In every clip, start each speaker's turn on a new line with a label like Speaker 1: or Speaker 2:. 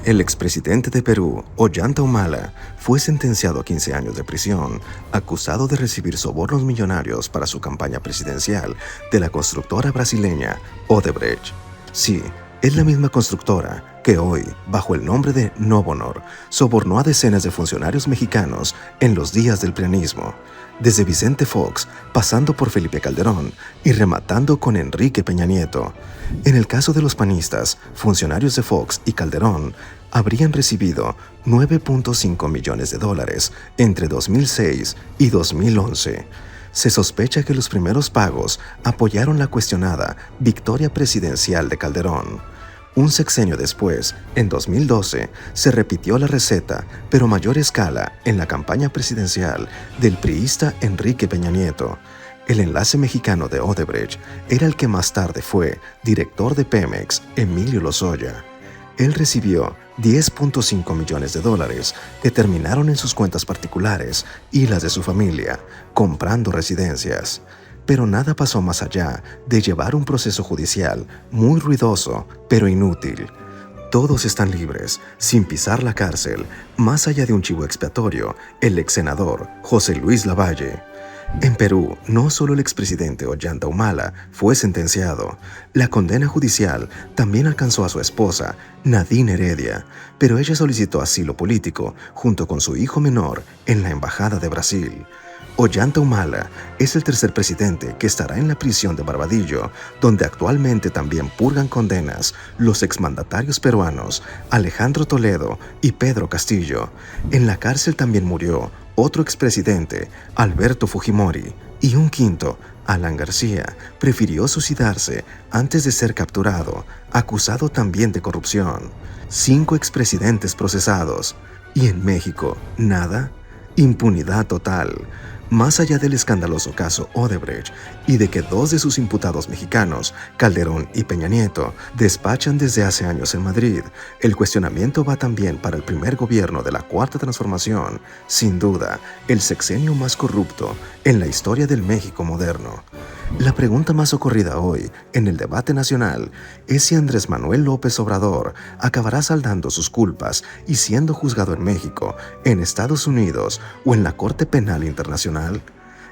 Speaker 1: El expresidente de Perú, Ollanta Humala, fue sentenciado a 15 años de prisión, acusado de recibir sobornos millonarios para su campaña presidencial de la constructora brasileña Odebrecht. Sí, es la misma constructora que hoy, bajo el nombre de Novonor, sobornó a decenas de funcionarios mexicanos en los días del prianismo, desde Vicente Fox, pasando por Felipe Calderón y rematando con Enrique Peña Nieto. En el caso de los panistas, funcionarios de Fox y Calderón habrían recibido $9.5 millones entre 2006 y 2011. Se sospecha que los primeros pagos apoyaron la cuestionada victoria presidencial de Calderón. Un sexenio después, en 2012, se repitió la receta, pero a mayor escala, en la campaña presidencial del priista Enrique Peña Nieto. El enlace mexicano de Odebrecht era el que más tarde fue director de Pemex, Emilio Lozoya. Él recibió $10.5 millones que terminaron en sus cuentas particulares y las de su familia, comprando residencias. Pero nada pasó más allá de llevar un proceso judicial muy ruidoso, pero inútil. Todos están libres, sin pisar la cárcel, más allá de un chivo expiatorio, el ex senador José Luis Lavalle. En Perú, no solo el expresidente Ollanta Humala fue sentenciado, la condena judicial también alcanzó a su esposa, Nadine Heredia, pero ella solicitó asilo político junto con su hijo menor en la Embajada de Brasil. Ollanta Humala es el tercer presidente que estará en la prisión de Barbadillo, donde actualmente también purgan condenas los exmandatarios peruanos Alejandro Toledo y Pedro Castillo. En la cárcel también murió otro expresidente, Alberto Fujimori, y un quinto, Alan García, prefirió suicidarse antes de ser capturado, acusado también de corrupción. 5 expresidentes procesados. ¿Y en México, nada? Impunidad total. Más allá del escandaloso caso Odebrecht y de que 2 de sus imputados mexicanos, Calderón y Peña Nieto, despachan desde hace años en Madrid, el cuestionamiento va también para el primer gobierno de la Cuarta Transformación, sin duda, el sexenio más corrupto en la historia del México moderno. La pregunta más ocurrida hoy en el debate nacional es si Andrés Manuel López Obrador acabará saldando sus culpas y siendo juzgado en México, en Estados Unidos o en la Corte Penal Internacional.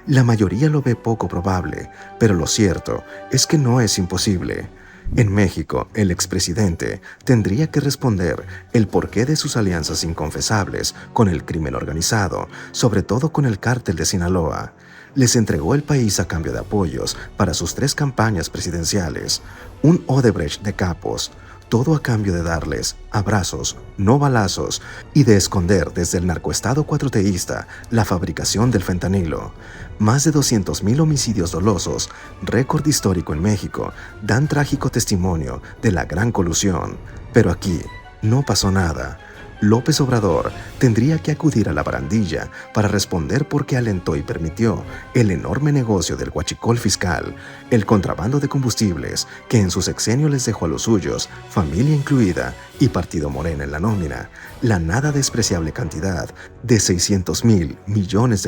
Speaker 1: La mayoría lo ve poco probable, pero lo cierto es que no es imposible. En México, el expresidente tendría que responder el porqué de sus alianzas inconfesables con el crimen organizado, sobre todo con el cártel de Sinaloa. Les entregó el país a cambio de apoyos para sus 3 campañas presidenciales, un Odebrecht de capos, todo a cambio de darles abrazos, no balazos, y de esconder desde el narcoestado cuatroteísta la fabricación del fentanilo. Más de 200,000 homicidios dolosos, récord histórico en México, dan trágico testimonio de la gran colusión. Pero aquí no pasó nada. López Obrador tendría que acudir a la barandilla para responder por qué alentó y permitió el enorme negocio del huachicol fiscal, el contrabando de combustibles que en su sexenio les dejó a los suyos, familia incluida y partido Morena en la nómina, la nada despreciable cantidad de $600,000 millones.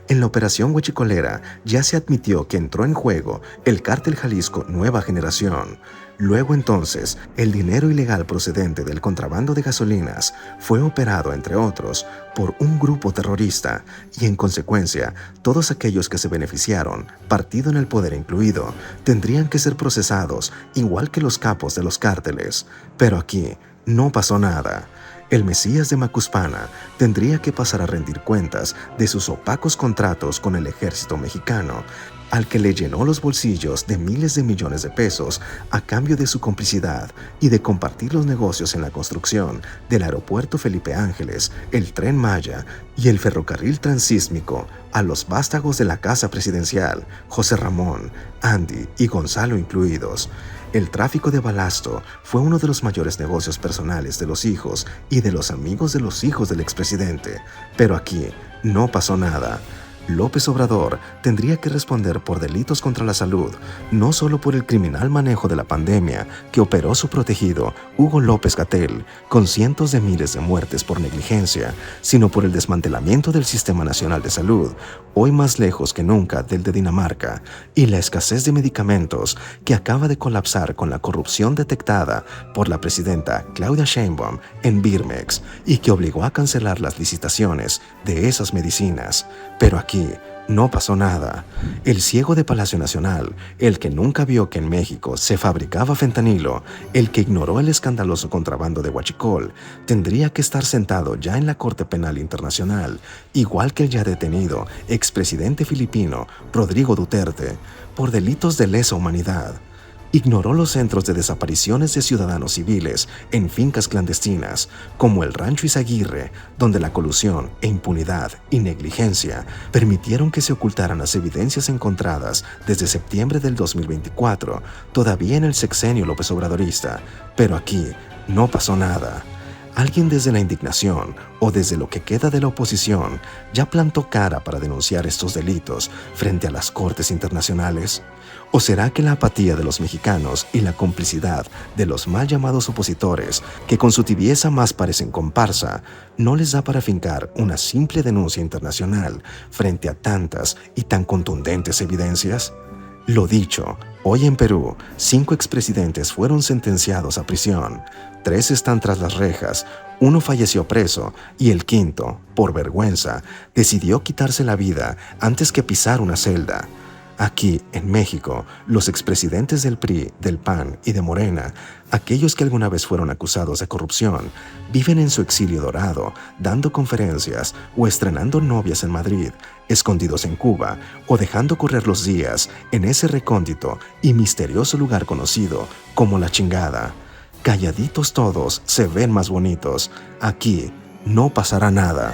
Speaker 1: En la operación huachicolera ya se admitió que entró en juego el cártel Jalisco Nueva Generación. Luego entonces, el dinero ilegal procedente del contrabando de gasolinas fue operado, entre otros, por un grupo terrorista y en consecuencia, todos aquellos que se beneficiaron, partido en el poder incluido, tendrían que ser procesados igual que los capos de los cárteles. Pero aquí no pasó nada. El Mesías de Macuspana tendría que pasar a rendir cuentas de sus opacos contratos con el ejército mexicano, al que le llenó los bolsillos de miles de millones de pesos a cambio de su complicidad y de compartir los negocios en la construcción del aeropuerto Felipe Ángeles, el Tren Maya y el ferrocarril transísmico a los vástagos de la Casa Presidencial, José Ramón, Andy y Gonzalo incluidos. El tráfico de balasto fue uno de los mayores negocios personales de los hijos y de los amigos de los hijos del expresidente, pero aquí no pasó nada. López Obrador tendría que responder por delitos contra la salud, no solo por el criminal manejo de la pandemia que operó su protegido Hugo López-Gatell, con cientos de miles de muertes por negligencia, sino por el desmantelamiento del Sistema Nacional de Salud, hoy más lejos que nunca del de Dinamarca, y la escasez de medicamentos que acaba de colapsar con la corrupción detectada por la presidenta Claudia Sheinbaum en Birmex y que obligó a cancelar las licitaciones de esas medicinas. Pero aquí no pasó nada. El ciego de Palacio Nacional, el que nunca vio que en México se fabricaba fentanilo, el que ignoró el escandaloso contrabando de huachicol, tendría que estar sentado ya en la Corte Penal Internacional, igual que el ya detenido expresidente filipino Rodrigo Duterte, por delitos de lesa humanidad. Ignoró los centros de desapariciones de ciudadanos civiles en fincas clandestinas, como el Rancho Izaguirre, donde la colusión e impunidad y negligencia permitieron que se ocultaran las evidencias encontradas desde septiembre del 2024, todavía en el sexenio López Obradorista. Pero aquí no pasó nada. ¿Alguien desde la indignación o desde lo que queda de la oposición ya plantó cara para denunciar estos delitos frente a las cortes internacionales? ¿O será que la apatía de los mexicanos y la complicidad de los mal llamados opositores, que con su tibieza más parecen comparsa, no les da para fincar una simple denuncia internacional frente a tantas y tan contundentes evidencias? Lo dicho, hoy en Perú, 5 expresidentes fueron sentenciados a prisión, 3 están tras las rejas, 1 falleció preso y el 5º, por vergüenza, decidió quitarse la vida antes que pisar una celda. Aquí, en México, los expresidentes del PRI, del PAN y de Morena, aquellos que alguna vez fueron acusados de corrupción, viven en su exilio dorado, dando conferencias o estrenando novias en Madrid, escondidos en Cuba o dejando correr los días en ese recóndito y misterioso lugar conocido como La Chingada. Calladitos todos se ven más bonitos. Aquí no pasará nada.